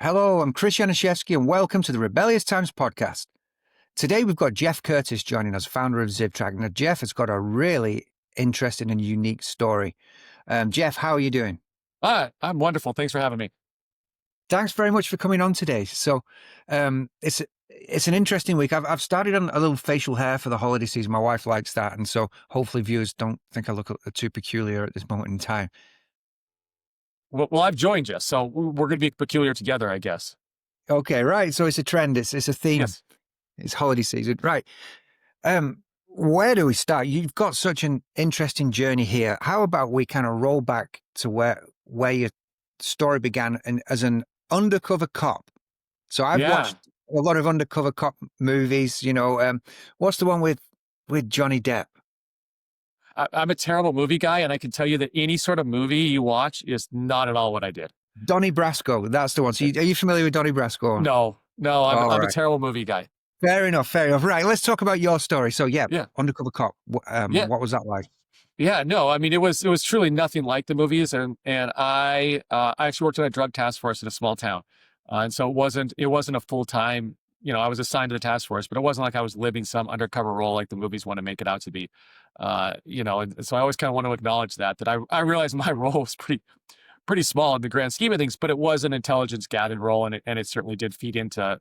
Hello, I'm Chris Januszewski and welcome to the Rebellious Times Podcast. Today we've got Geoff Curtis joining us, founder of ZivTrack. Now, Geoff has got a really interesting and unique story. Geoff, how are you doing? I'm wonderful. Thanks for having me. Thanks very much for coming on today. So it's an interesting week. I've started on a little facial hair for the holiday season. My wife likes that. And so hopefully viewers don't think I look too peculiar at this moment in time. Well, I've joined you, so we're going to be peculiar together, I guess. Okay, right. So it's a trend. It's a theme. Yes. It's holiday season. Right. Where do we start? You've got such an interesting journey here. How about we kind of roll back to where your story began as an undercover cop? So I've watched a lot of undercover cop movies. What's the one with Johnny Depp? I'm a terrible movie guy, and I can tell you that any sort of movie you watch is not at all what I did. Donnie Brasco, that's the one. So are you familiar with Donnie Brasco? No, I'm a terrible movie guy. Fair enough. Right, let's talk about your story. So undercover cop. What was that like? Yeah, no, I mean, it was truly nothing like the movies, and I actually worked in a drug task force in a small town, and so it wasn't a full time. I was assigned to the task force, but it wasn't like I was living some undercover role like the movies want to make it out to be. And so I always kind of want to acknowledge that I realized my role was pretty small in the grand scheme of things, but it was an intelligence gathering role, and it certainly did feed into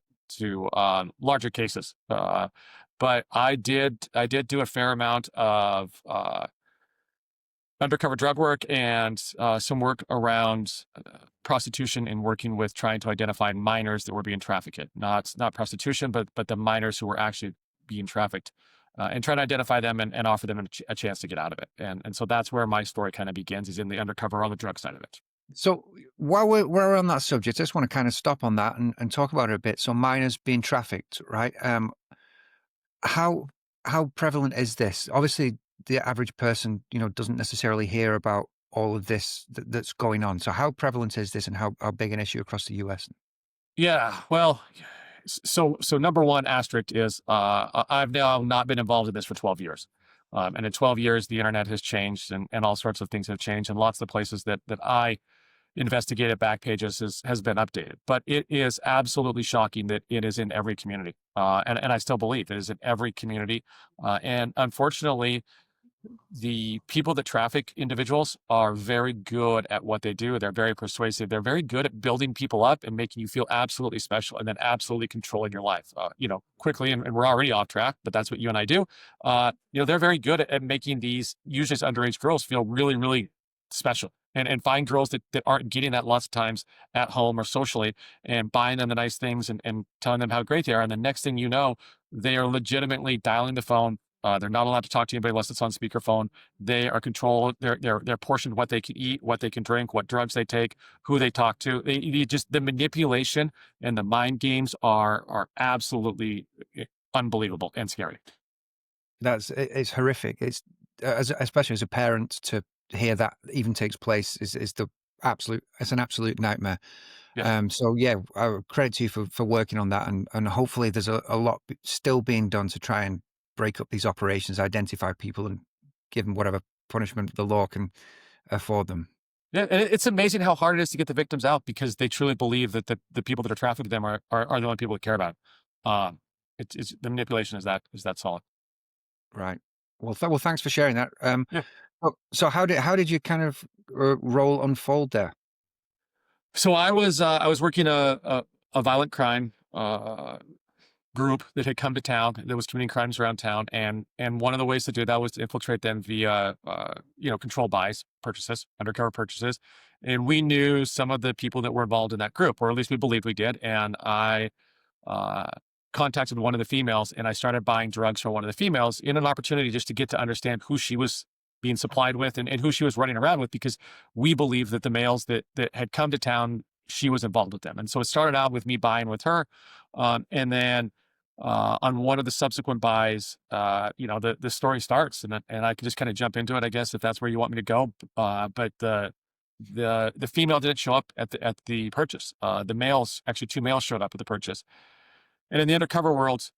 larger cases. But I did do a fair amount of undercover drug work and some work around prostitution and working with trying to identify minors that were being trafficked. Not prostitution, but the minors who were actually being trafficked, and trying to identify them and offer them a chance to get out of it. And so that's where my story kind of begins, is in the undercover on the drug side of it. So while we're on that subject, I just want to kind of stop on that and talk about it a bit. So minors being trafficked, right? How prevalent is this? Obviously, the average person, doesn't necessarily hear about all of this that's going on. So how prevalent is this, and how big an issue across the US? Yeah, well, so number one asterisk is I've now not been involved in this for 12 years. And in 12 years, the internet has changed and all sorts of things have changed. And lots of the places that I investigated back pages has been updated. But it is absolutely shocking that it is in every community. And I still believe it is in every community. And unfortunately, the people that traffic individuals are very good at what they do. They're very persuasive. They're very good at building people up and making you feel absolutely special, and then absolutely controlling your life, quickly. And we're already off track, but that's what you and I do. They're very good at making these usually underage girls feel really, really special, and find girls that aren't getting that lots of times at home or socially, and buying them the nice things and telling them how great they are. And the next thing you know, they are legitimately dialing the phone. They're not allowed to talk to anybody unless it's on speakerphone. They are controlled. They're portioned what they can eat, what they can drink, what drugs they take, who they talk to. The manipulation and the mind games are absolutely unbelievable and scary. It's horrific. It's especially as a parent, to hear that even takes place is an absolute nightmare. Yeah. Credit to you for working on that, and hopefully there's a lot still being done to try and break up these operations, identify people, and give them whatever punishment the law can afford them. Yeah, and it's amazing how hard it is to get the victims out, because they truly believe that the people that are trafficking them are the only people that care about it. It's the manipulation is that solid. Right. Well, thanks for sharing that. Yeah. So how did you kind of role unfold there? So I was working a violent crime group that had come to town that was committing crimes around town, and one of the ways to do that was to infiltrate them via controlled buys, purchases, undercover purchases. And we knew some of the people that were involved in that group, or at least we believed we did. And I contacted one of the females, and I started buying drugs from one of the females in an opportunity just to get to understand who she was being supplied with and who she was running around with, because we believed that the males that had come to town, she was involved with them. And so it started out with me buying with her. And then on one of the subsequent buys, the story starts, and I can just kind of jump into it, I guess, if that's where you want me to go. But the female didn't show up at the purchase. The males, actually 2 males, showed up at the purchase. And in the undercover world,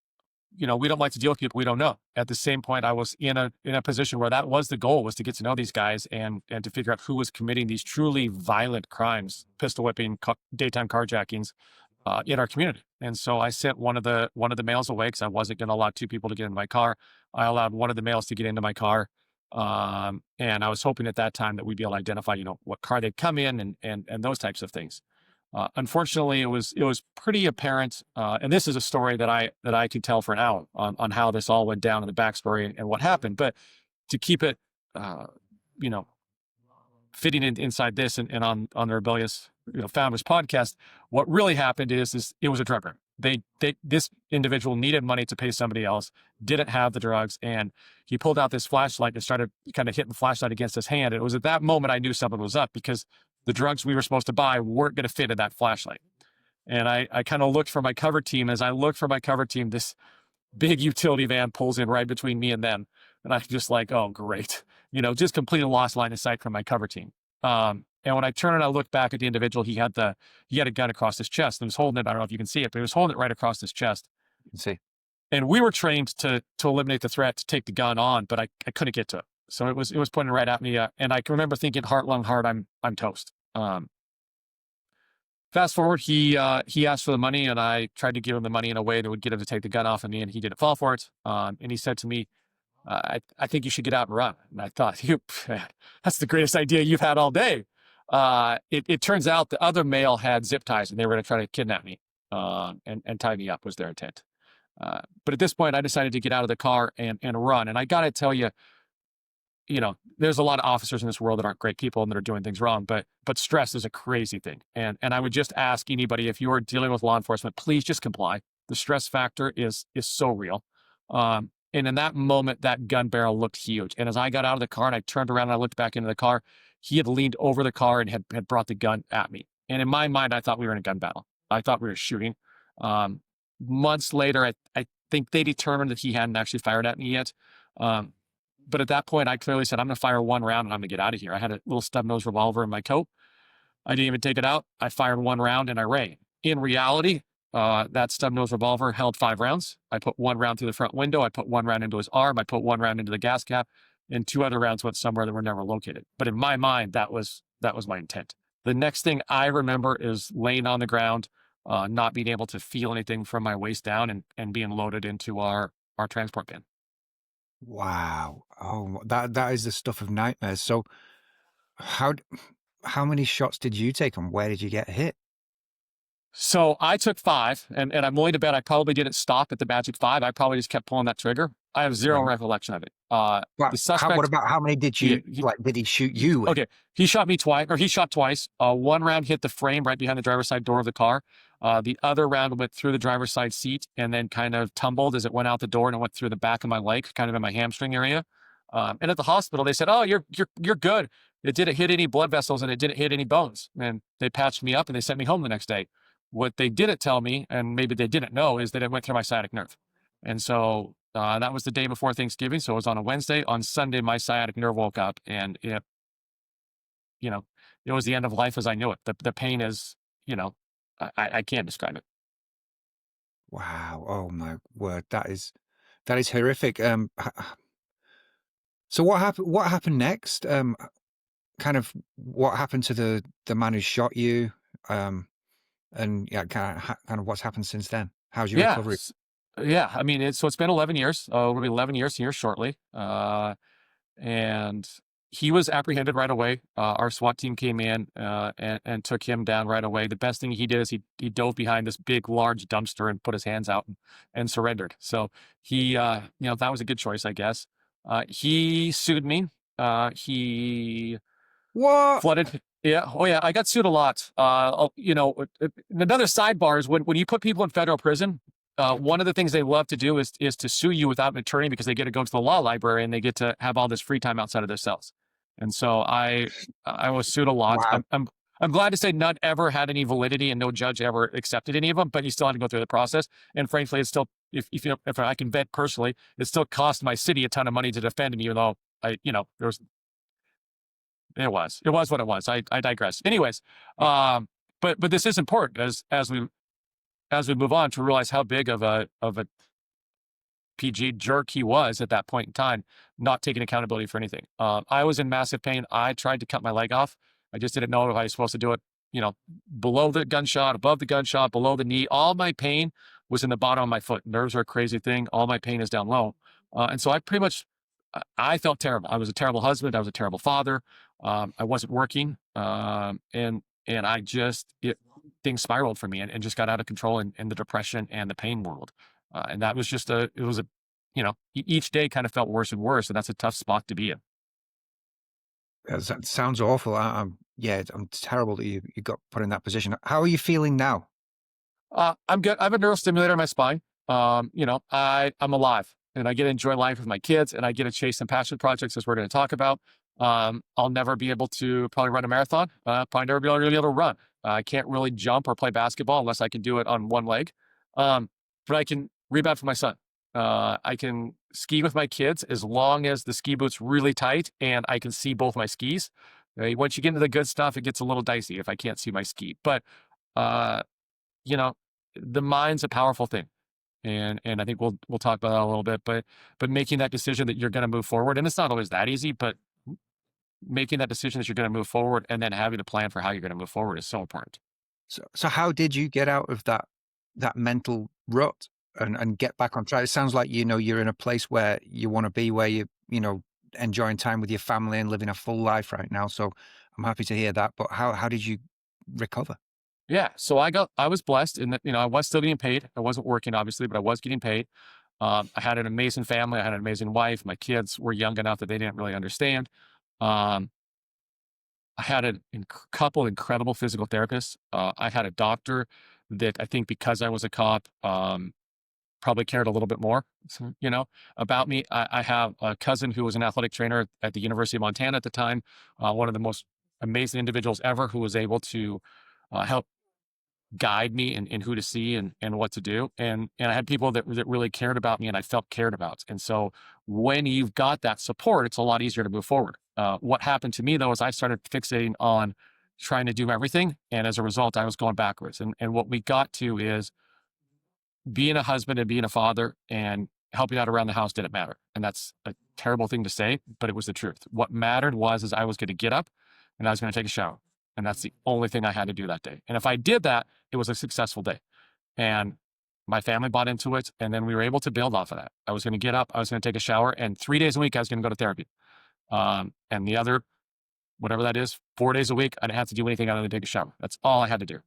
we don't like to deal with people we don't know. At the same point, I was in a position where that was the goal, was to get to know these guys and to figure out who was committing these truly violent crimes, pistol whipping, daytime carjackings, in our community. And so I sent one of the males away because I wasn't going to allow two people to get into my car. I allowed one of the males to get into my car. And I was hoping at that time that we'd be able to identify, what car they'd come in and those types of things. Unfortunately, it was pretty apparent, and this is a story that I could tell for an hour on how this all went down and the backstory and what happened. But to keep it, fitting inside this and on the Rebellious Founders podcast, what really happened is it was a drug run. This individual needed money to pay somebody else, didn't have the drugs, and he pulled out this flashlight and started kind of hitting the flashlight against his hand. And it was at that moment I knew something was up, because the drugs we were supposed to buy weren't going to fit in that flashlight. And I kind of looked for my cover team. As I looked for my cover team, this big utility van pulls in right between me and them. And I'm just like, oh, great. Just completely lost line of sight from my cover team. And when I turned and I looked back at the individual, he had a gun across his chest and was holding it. I don't know if you can see it, but he was holding it right across his chest. You can see. And we were trained to eliminate the threat, to take the gun on, but I couldn't get to it. So it was pointing right at me. And I can remember thinking, heart, lung, heart, I'm toast. Fast forward, he asked for the money, and I tried to give him the money in a way that would get him to take the gun off of me, and he didn't fall for it. And he said to me, I think you should get out and run. And I thought, that's the greatest idea you've had all day. It turns out the other male had zip ties, and they were going to try to kidnap me and tie me up was their intent. But at this point, I decided to get out of the car and run. And I got to tell you, there's a lot of officers in this world that aren't great people and that are doing things wrong, but stress is a crazy thing. And I would just ask anybody, if you are dealing with law enforcement, please just comply. The stress factor is so real. And in that moment, that gun barrel looked huge. And as I got out of the car and I turned around and I looked back into the car, he had leaned over the car and had brought the gun at me. And in my mind, I thought we were in a gun battle. I thought we were shooting. Months later, I think they determined that he hadn't actually fired at me yet. But at that point, I clearly said, I'm going to fire one round and I'm going to get out of here. I had a little stub-nose revolver in my coat. I didn't even take it out. I fired one round and I ran. In reality, that stub-nose revolver held 5 rounds. I put 1 round through the front window. I put 1 round into his arm. I put 1 round into the gas cap, and 2 other rounds went somewhere that were never located. But in my mind, that was my intent. The next thing I remember is laying on the ground, not being able to feel anything from my waist down, and being loaded into our transport van. Wow. Oh, that is the stuff of nightmares. So how many shots did you take and where did you get hit? So I took 5, and I'm willing to bet I probably didn't stop at the magic 5. I probably just kept pulling that trigger. I have zero recollection of it. The suspect. What about how many did you did he shoot you? Okay, he shot me twice, or he shot twice. 1 round hit the frame right behind the driver's side door of the car. The other round went through the driver's side seat and then kind of tumbled as it went out the door, and it went through the back of my leg, kind of in my hamstring area. And at the hospital, they said, "Oh, you're good. It didn't hit any blood vessels and it didn't hit any bones." And they patched me up and they sent me home the next day. What they didn't tell me, and maybe they didn't know, is that it went through my sciatic nerve. And so that was the day before Thanksgiving. So it was on a Wednesday. On Sunday, my sciatic nerve woke up, and it was the end of life as I knew it. The pain is, I can't describe it. Wow. Oh my word. That is horrific. So what happened next? Kind of what happened to the man who shot you? And yeah, kind of what's happened since then? How's your recovery? Yeah, I mean, it's been 11 years. It'll be 11 years here shortly. And he was apprehended right away. Our SWAT team came in and took him down right away. The best thing he did is he dove behind this big, large dumpster and put his hands out and surrendered. So he, that was a good choice, I guess. He sued me. He flooded. Yeah. Oh, yeah. I got sued a lot. Another sidebar is when you put people in federal prison, one of the things they love to do is to sue you without an attorney, because they get to go to the law library and they get to have all this free time outside of their cells. And so I was sued a lot. Wow. I'm glad to say none ever had any validity and no judge ever accepted any of them, but you still had to go through the process. And frankly, it's still, if I can vent personally, it still cost my city a ton of money to defend me, even though it was what it was. I digress. Anyways, but this is important as we move on to realize how big of a PG jerk he was at that point in time, not taking accountability for anything. I was in massive pain. I tried to cut my leg off. I just didn't know if I was supposed to do it, below the gunshot, above the gunshot, below the knee. All my pain was in the bottom of my foot. Nerves are a crazy thing. All my pain is down low. And so I pretty much, I felt terrible. I was a terrible husband. I was a terrible father. I wasn't working. And I just, things spiraled for me and just got out of control in the depression and the pain world. And that was just each day kind of felt worse and worse. And that's a tough spot to be in. That sounds awful. I'm terrible that you got put in that position. How are you feeling now? I'm good. I have a neurostimulator in my spine. I'm alive and I get to enjoy life with my kids and I get to chase some passion projects as we're going to talk about. I'll never be able to probably run a marathon. Probably never be able to run. I can't really jump or play basketball unless I can do it on one leg. But I can rebound for my son. I can ski with my kids as long as the ski boot's really tight and I can see both my skis. Once you get into the good stuff, it gets a little dicey if I can't see my ski. But, the mind's a powerful thing. And I think we'll talk about that a little bit, but making that decision that you're going to move forward, and it's not always that easy, but making that decision that you're going to move forward and then having a plan for how you're going to move forward is so important. So how did you get out of that mental rut and get back on track? It sounds like, you're in a place where you want to be, where you enjoying time with your family and living a full life right now. So I'm happy to hear that. But how did you recover? Yeah. So I was blessed in that, I was still getting paid. I wasn't working obviously, but I was getting paid. I had an amazing family. I had an amazing wife. My kids were young enough that they didn't really understand. I had a couple incredible physical therapists. I had a doctor that I think because I was a cop, probably cared a little bit more, about me. I have a cousin who was an athletic trainer at the University of Montana at the time, one of the most amazing individuals ever who was able to help guide me in who to see and what to do. And I had people that really cared about me and I felt cared about. And so when you've got that support, it's a lot easier to move forward. What happened to me though, is I started fixating on trying to do everything. And as a result, I was going backwards. And what we got to is being a husband and being a father and helping out around the house didn't matter. And that's a terrible thing to say, but it was the truth. What mattered is I was going to get up and I was going to take a shower. And that's the only thing I had to do that day. And if I did that, it was a successful day. And my family bought into it. And then we were able to build off of that. I was going to get up, I was going to take a shower, and 3 days a week, I was going to go to therapy. And the other, whatever that is, 4 days a week, I didn't have to do anything other than take a shower. That's all I had to do.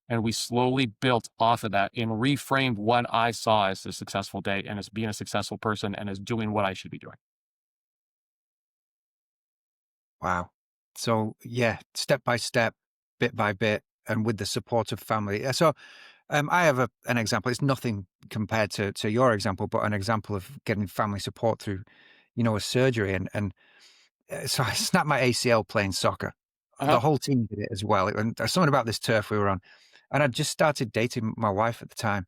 And we slowly built off of that and reframed what I saw as a successful day and as being a successful person and as doing what I should be doing. Wow. So yeah, step by step, bit by bit, and with the support of family. So I have an example. It's nothing compared to your example, but an example of getting family support through, a surgery. And so I snapped my ACL playing soccer. The whole team did it as well. And there's something about this turf we were on. And I'd just started dating my wife at the time.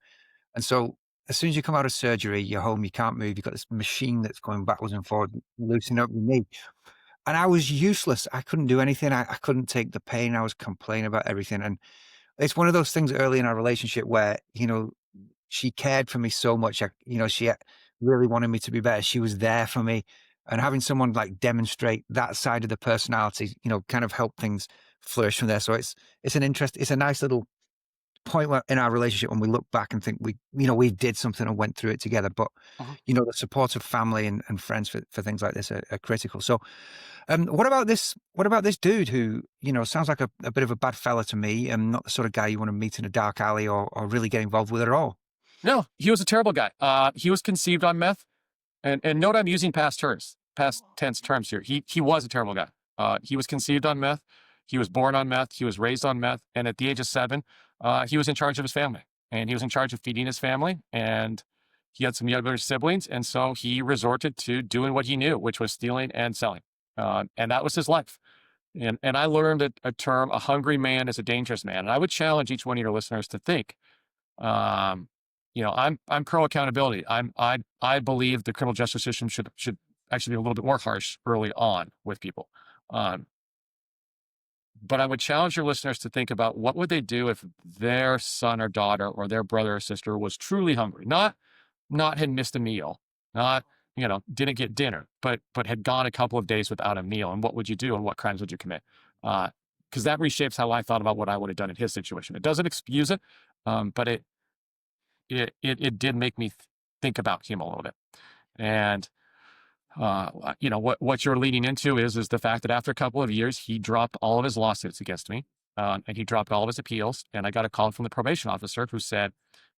And so as soon as you come out of surgery, you're home, you can't move. You've got this machine that's going backwards and forward, loosening up your knee. And I was useless. I couldn't do anything. I couldn't take the pain. I was complaining about everything. And it's one of those things early in our relationship where, she cared for me so much. She really wanted me to be better. She was there for me. And having someone like demonstrate that side of the personality, kind of helped things flourish from there. So it's a nice little point in our relationship when we look back and think we did something and went through it together. But the support of family and friends for things like this are critical. So what about this dude who sounds like a bit of a bad fella to me, and not the sort of guy you want to meet in a dark alley or really get involved with at all? No, he was a terrible guy. He was conceived on meth, and note I'm using past tense terms here. He was a terrible guy. He was conceived on meth. He was born on meth. He was raised on meth. And at the age of 7, he was in charge of his family, and he was in charge of feeding his family. And he had some younger siblings. And so he resorted to doing what he knew, which was stealing and selling. And that was his life. And I learned a term, a hungry man is a dangerous man. And I would challenge each one of your listeners to think, I'm pro accountability. I believe the criminal justice system should actually be a little bit more harsh early on with people. But I would challenge your listeners to think about what would they do if their son or daughter or their brother or sister was truly hungry, not had missed a meal, not, didn't get dinner, but had gone a couple of days without a meal. And what would you do, and what crimes would you commit? Because that reshapes how I thought about what I would have done in his situation. It doesn't excuse it, but it did make me think about him a little bit. And what you're leading into is the fact that after a couple of years, he dropped all of his lawsuits against me, and he dropped all of his appeals. And I got a call from the probation officer who said,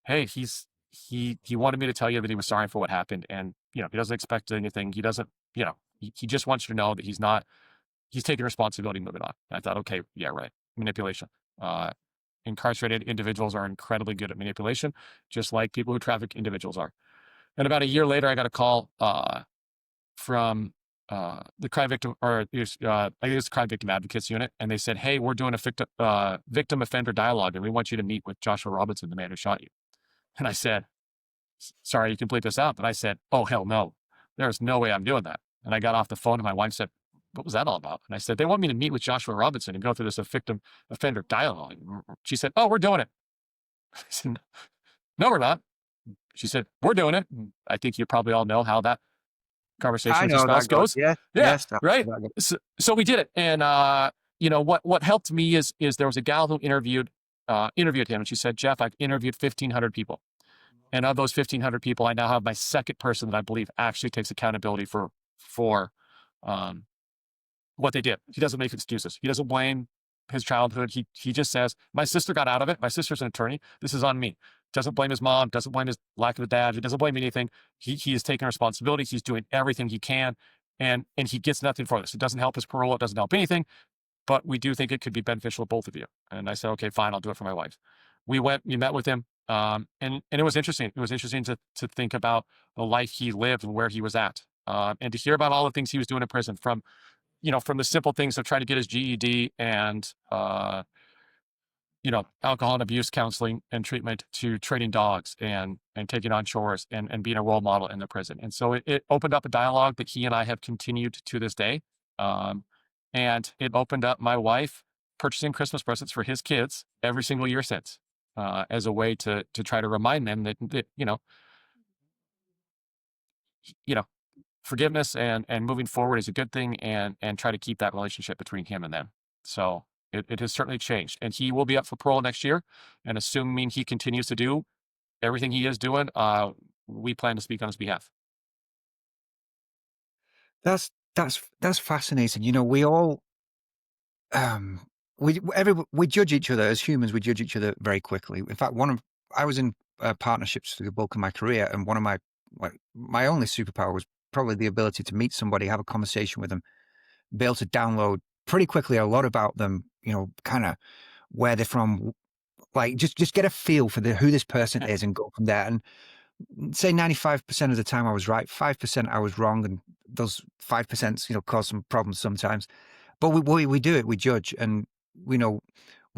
"Hey, he wanted me to tell you that he was sorry for what happened, and he doesn't expect anything. He doesn't, he just wants you to know that he's taking responsibility, moving on." And I thought, okay, yeah, right, manipulation. Incarcerated individuals are incredibly good at manipulation, just like people who traffic individuals are. And about a year later, I got a call from the crime victim, or I guess crime victim advocates unit, and they said, "Hey, we're doing a victim offender dialogue, and we want you to meet with Joshua Robinson, the man who shot you." And I said, "Sorry, you can bleep this out," but I said, "Oh, hell no, there's no way I'm doing that." And I got off the phone, and my wife said, "What was that all about?" And I said, "They want me to meet with Joshua Robinson and go through this victim offender dialogue." She said, "Oh, we're doing it." I said, "No, we're not." She said, "We're doing it." And I think you probably all know how that conversation I with your know spouse that goes. goes. Yeah. Yeah, Yes. right. So we did it. And, what helped me is there was a gal who interviewed him, and she said, "Geoff, I've interviewed 1,500 people. And of those 1,500 people, I now have my second person that I believe actually takes accountability for um, what they did." He doesn't make excuses. He doesn't blame his childhood. He just says, "My sister got out of it. My sister's an attorney. This is on me." Doesn't blame his mom, doesn't blame his lack of a dad. He doesn't blame anything. He is taking responsibility. He's doing everything he can, and he gets nothing for this. It doesn't help his parole. It doesn't help anything, but we do think it could be beneficial to both of you. And I said, "Okay, fine, I'll do it for my wife." We met with him, and it was interesting. It was interesting to think about the life he lived and where he was at, and to hear about all the things he was doing in prison, from the simple things of trying to get his GED and alcohol and abuse counseling and treatment, to training dogs and taking on chores and being a role model in the prison. And so it opened up a dialogue that he and I have continued to this day. And it opened up my wife purchasing Christmas presents for his kids every single year since, as a way to try to remind them that you know, forgiveness and moving forward is a good thing, and try to keep that relationship between him and them. So it has certainly changed, and he will be up for parole next year. And assuming he continues to do everything he is doing, we plan to speak on his behalf. That's fascinating. We all we judge each other as humans. We judge each other very quickly. In fact, I was in partnerships for the bulk of my career, and one of my only superpower was probably the ability to meet somebody, have a conversation with them, be able to download pretty quickly a lot about them. Kind of where they're from, like just get a feel for who this person is, and go from there. And say 95% of the time I was right, 5% I was wrong, and those 5% cause some problems sometimes. But we do it, we judge, and we don't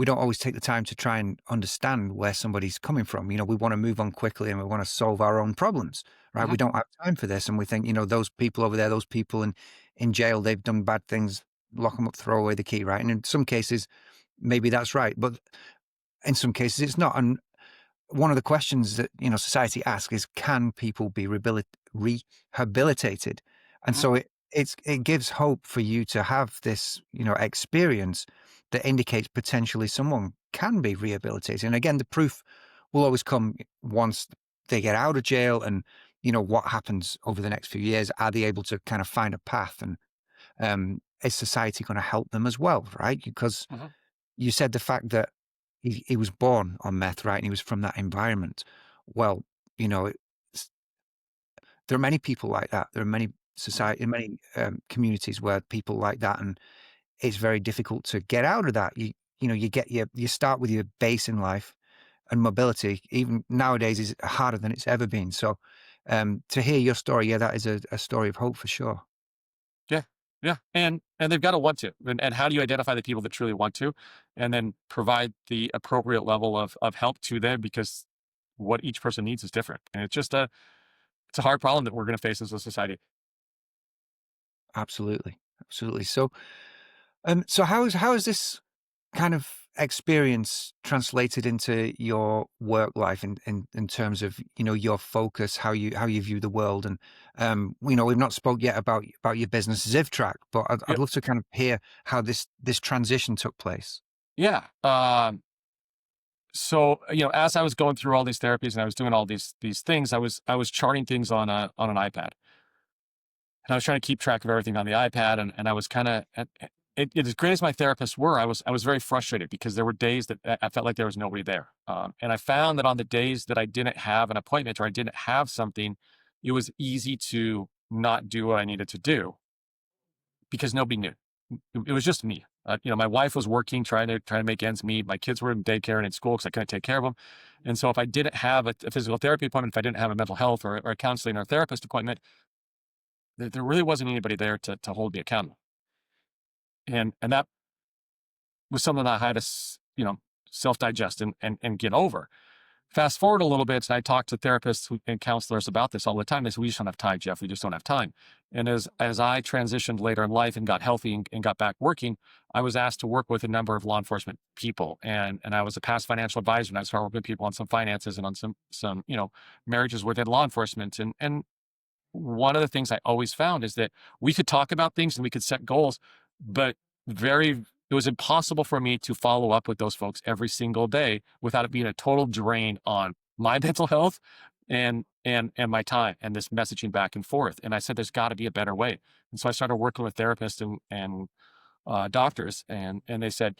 always take the time to try and understand where somebody's coming from. We want to move on quickly, and we want to solve our own problems, right? Mhm. We don't have time for this, and we think, those people over there, those people in jail, they've done bad things, lock them up, throw away the key, right? And in some cases, maybe that's right, but in some cases it's not. And one of the questions that society asks is, can people be rehabilitated? And Mhm. so it gives hope for you to have this experience that indicates potentially someone can be rehabilitated. And again, the proof will always come once they get out of jail, and what happens over the next few years. Are they able to kind of find a path? And is society going to help them as well, right? Because Mhm. you said the fact that he was born on meth, right? And he was from that environment. Well, there are many people like that. There are many Mhm. many communities where people like that, and it's very difficult to get out of that. You start with your base in life, and mobility, even nowadays, is harder than it's ever been. So, to hear your story, yeah, that is a story of hope for sure. Yeah. Yeah. And they've got to want to. And how do you identify the people that truly want to, and then provide the appropriate level of help to them, because what each person needs is different. And it's a hard problem that we're going to face as a society. Absolutely, absolutely. So, so how is this kind of experience translated into your work life in terms of, your focus, how you view the world? And we've not spoke yet about your business ZivTrack, but I'd Yep. love to kind of hear how this transition took place. Yeah. So, as I was going through all these therapies and I was doing all these things, I was charting things on an iPad, and I was trying to keep track of everything on the iPad. And I was kind of, as great as my therapists were, I was very frustrated because there were days that I felt like there was nobody there. And I found that on the days that I didn't have an appointment or I didn't have something, it was easy to not do what I needed to do because nobody knew. It was just me. My wife was working, trying to make ends meet. My kids were in daycare and in school because I couldn't take care of them. And so if I didn't have a physical therapy appointment, if I didn't have a mental health or a counseling or a therapist appointment, there really wasn't anybody there to hold me accountable. And that was something that I had to, self-digest and get over. Fast forward a little bit, and I talk to therapists and counselors about this all the time. They say, we just don't have time, Geoff. We just don't have time. And as I transitioned later in life and got healthy and got back working, I was asked to work with a number of law enforcement people. And I was a past financial advisor, and I started working with people on some finances and on some marriages within law enforcement. And one of the things I always found is that we could talk about things and we could set goals, but it was impossible for me to follow up with those folks every single day without it being a total drain on my mental health and my time and this messaging back and forth. And I said, there's got to be a better way. And so I started working with therapists and doctors, and they said,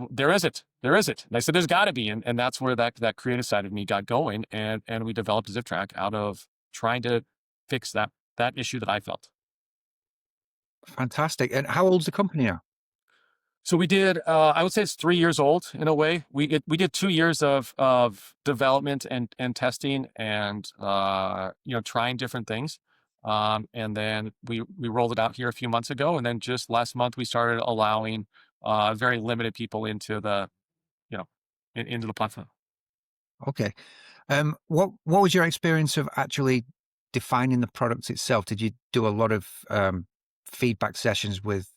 there isn't. And I said, there's got to be. And that's where that creative side of me got going. And we developed ZivTrack out of trying to fix that issue that I felt. Fantastic. And how old's the company now? So we did, I would say it's 3 years old in a way. We did 2 years of development and testing and, trying different things. And then we rolled it out here a few months ago. And then just last month, we started allowing very limited people into the, into the platform. Okay. What was your experience of actually defining the product itself? Did you do a lot of feedback sessions with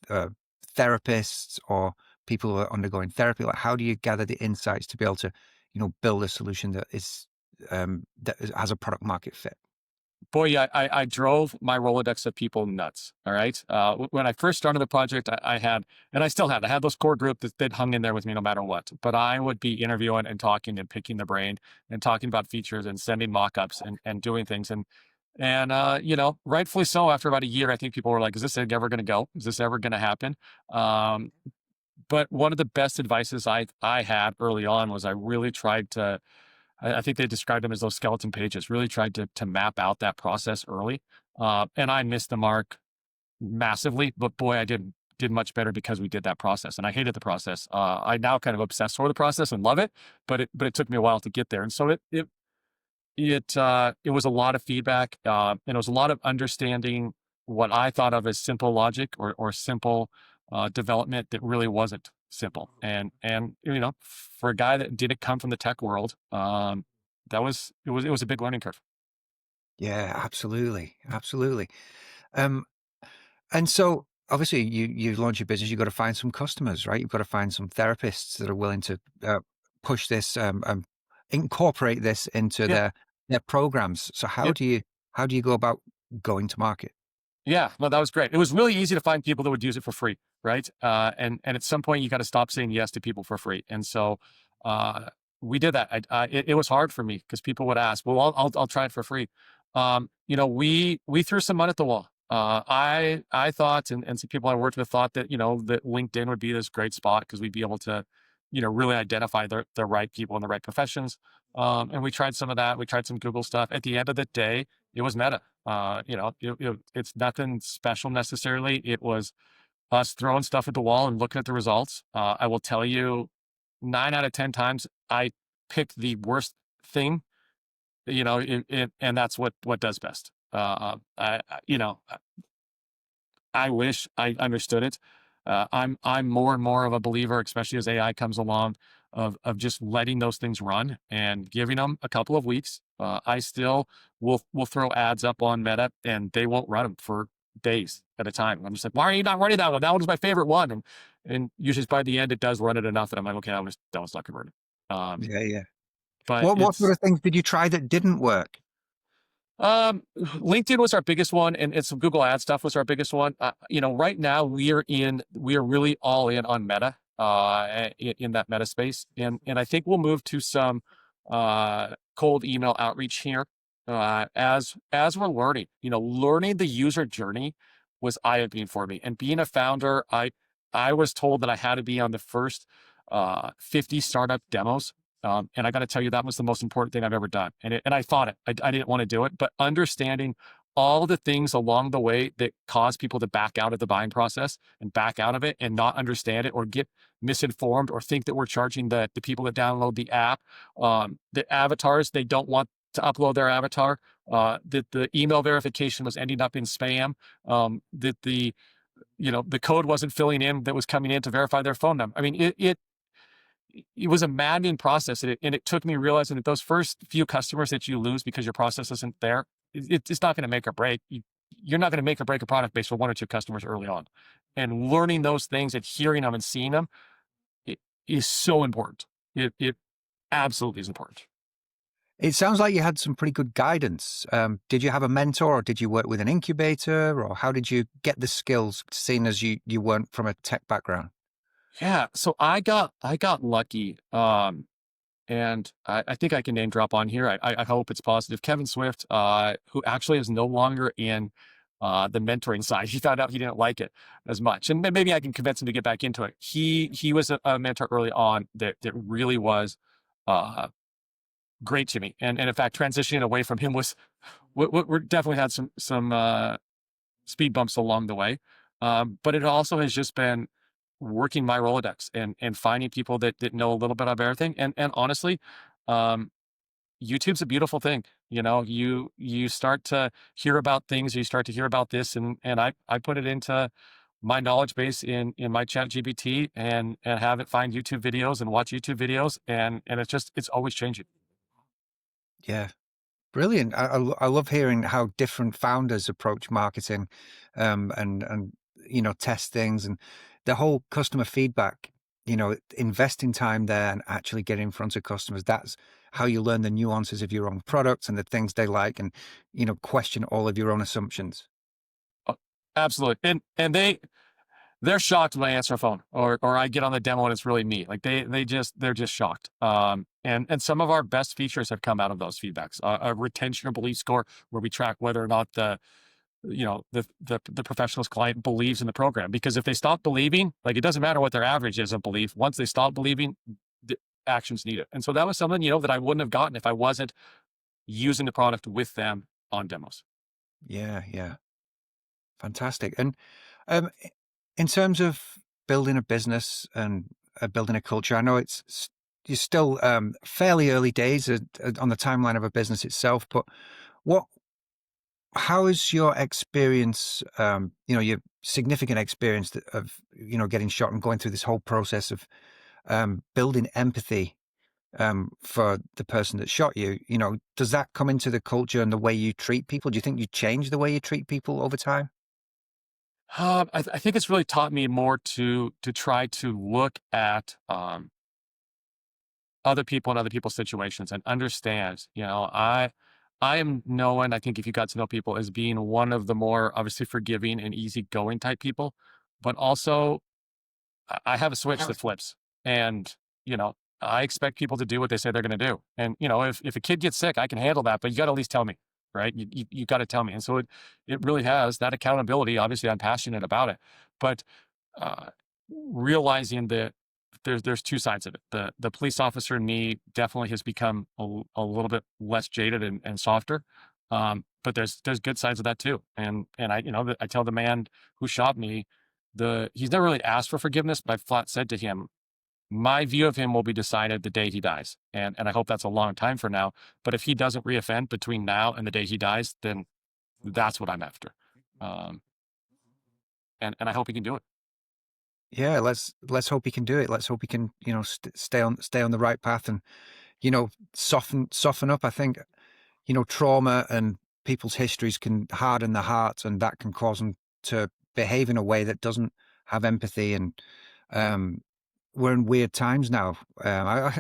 therapists or people who are undergoing therapy? Like, how do you gather the insights to be able to, build a solution that has a product market fit? Boy, yeah, I drove my Rolodex of people nuts. All right. When I first started the project, I had, and I still had those core group that hung in there with me no matter what. But I would be interviewing and talking and picking the brain and talking about features and sending mock-ups and doing things. And rightfully so, after about a year, I think people were like, is this ever going to go? Is this ever going to happen? But one of the best advices I had early on was I really tried to, I think they described them as those skeleton pages, really tried to map out that process early. And I missed the mark massively, but boy, I did much better because we did that process. And I hated the process. I now kind of obsess over the process and love it, but it took me a while to get there. And so it was a lot of feedback, and it was a lot of understanding what I thought of as simple logic or simple development that really wasn't simple. And for a guy that didn't come from the tech world, it was a big learning curve. Yeah, absolutely. Absolutely. And so obviously you launch your business, you've got to find some customers, right? You've got to find some therapists that are willing to push this, incorporate this into Yeah. their programs. So how do you go about going to market? Yeah, no, that was great. It was really easy to find people that would use it for free, right? And at some point, you got to stop saying yes to people for free. And so we did that. It was hard for me because people would ask, "Well, I'll try it for free." We threw some mud at the wall. I thought, and some people I worked with thought that that LinkedIn would be this great spot because we'd be able to really identify the right people in the right professions. And we tried some of that. We tried some Google stuff. At the end of the day, it was Meta. It's nothing special necessarily. It was us throwing stuff at the wall and looking at the results. I will tell you, 9 out of 10 times I picked the worst thing, and that's what does best. I wish I understood it. I'm more and more of a believer, especially as AI comes along, of just letting those things run and giving them a couple of weeks. I still will throw ads up on Meta, and they won't run them for days at a time. I'm just like, why are you not running that one? That one was my favorite one. And usually by the end, it does run it enough that I'm like, okay, that was not converted. Yeah, yeah. But What sort of things did you try that didn't work? LinkedIn was our biggest one, and some Google ad stuff was our biggest one. Right now we are really all in on Meta, in that Meta space. And I think we'll move to some, cold email outreach here, as we're learning the user journey was eye-opening for me. And being a founder, I was told that I had to be on the first, 50 startup demos. And I got to tell you, that was the most important thing I've ever done. And I thought I didn't want to do it, but understanding all the things along the way that cause people to back out of the buying process and back out of it and not understand it or get misinformed or think that we're charging the people that download the app, the avatars, they don't want to upload their avatar, that the email verification was ending up in spam, that the code wasn't filling in that was coming in to verify their phone number. I mean, it was a maddening process, and it took me realizing that those first few customers that you lose because your process isn't there, it's not going to make or break. You're not going to make or break a product based on one or two customers early on. And learning those things and hearing them and seeing them, it is so important. It absolutely is important. It sounds like you had some pretty good guidance. Did you have a mentor, or did you work with an incubator, or how did you get the skills, seeing as you weren't from a tech background? Yeah, so I got lucky, and I think I can name drop on here. I hope it's positive. Kevin Swift, who actually is no longer in the mentoring side. He found out he didn't like it as much, and maybe I can convince him to get back into it. He was a mentor early on that really was great to me, and in fact, transitioning away from him was we definitely had some speed bumps along the way, but it also has just been working my Rolodex and finding people that know a little bit of everything. And honestly, YouTube's a beautiful thing. You start to hear about things, you start to hear about this, and I put it into my knowledge base in my chat GPT and have it find YouTube videos and watch YouTube videos. And it's always changing. Yeah. Brilliant. I love hearing how different founders approach marketing, and test things, and the whole customer feedback, investing time there and actually getting in front of customers. That's how you learn the nuances of your own products and the things they like, and, question all of your own assumptions. Oh, absolutely. And they're shocked when I answer a phone or I get on the demo and it's really me. Like they're just shocked. And some of our best features have come out of those feedbacks. A retention or belief score where we track whether or not the professional's client believes in the program. Because if they stop believing, like, it doesn't matter what their average is of belief. Once they stop believing, the actions needed. And so that was something, that I wouldn't have gotten if I wasn't using the product with them on demos. Yeah. Yeah. Fantastic. And, in terms of building a business and building a culture, I know you're still fairly early days on the timeline of a business itself, but how is your experience, your significant experience of, getting shot and going through this whole process of building empathy for the person that shot you? Does that come into the culture and the way you treat people? Do you think you change the way you treat people over time? I think it's really taught me more to try to look at other people and other people's situations and understand. I am known, I think, if you got to know people, as being one of the more obviously forgiving and easygoing type people, but also I have a switch that flips, and I expect people to do what they say they're going to do. And if a kid gets sick, I can handle that, but you got to at least tell me. Right? You got to tell me. And so it really has that accountability. Obviously, I'm passionate about it, but realizing that there's two sides of it. The police officer in me definitely has become a little bit less jaded and softer. But there's good sides of that too. And I tell the man who shot me, he's never really asked for forgiveness, but I flat said to him, my view of him will be decided the day he dies. And I hope that's a long time for now. But if he doesn't reoffend between now and the day he dies, then that's what I'm after. And I hope he can do it. Yeah, let's hope he can do it. Let's hope he can, stay on the right path and, soften up. I think, trauma and people's histories can harden the heart, and that can cause them to behave in a way that doesn't have empathy. And we're in weird times now. I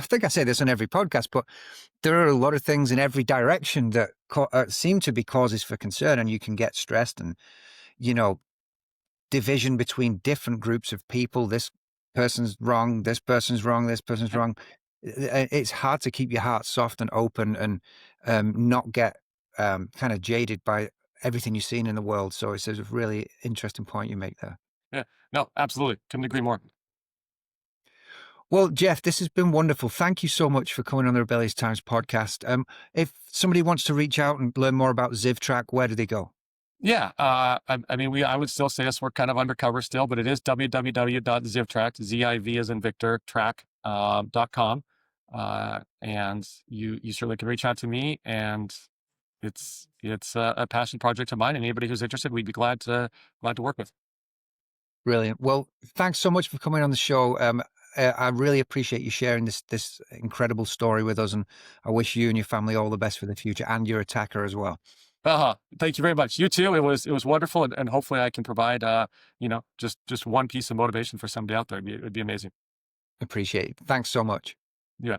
think I say this on every podcast, but there are a lot of things in every direction that seem to be causes for concern, and you can get stressed, and division between different groups of people. This person's wrong, this person's wrong, this person's wrong. It's hard to keep your heart soft and open, and not get kind of jaded by everything you've seen in the world. So it's a really interesting point you make there. Yeah, no, absolutely. Couldn't agree more. Well, Geoff, this has been wonderful. Thank you so much for coming on the Rebellious Times podcast. If somebody wants to reach out and learn more about ZivTrack, where do they go? Yeah, I mean, I would still say us, we're kind of undercover still, but it is www.ZivTrack, Z-I-V as in Victor, track.com. And you certainly can reach out to me, and it's a passion project of mine. And anybody who's interested, we'd be glad to work with. Brilliant. Well, thanks so much for coming on the show. I really appreciate you sharing this incredible story with us, and I wish you and your family all the best for the future, and your attacker as well. Thank you very much. You too. It was wonderful, and hopefully I can provide just one piece of motivation for somebody out there. It'd be amazing. Appreciate it. Thanks so much. Yeah.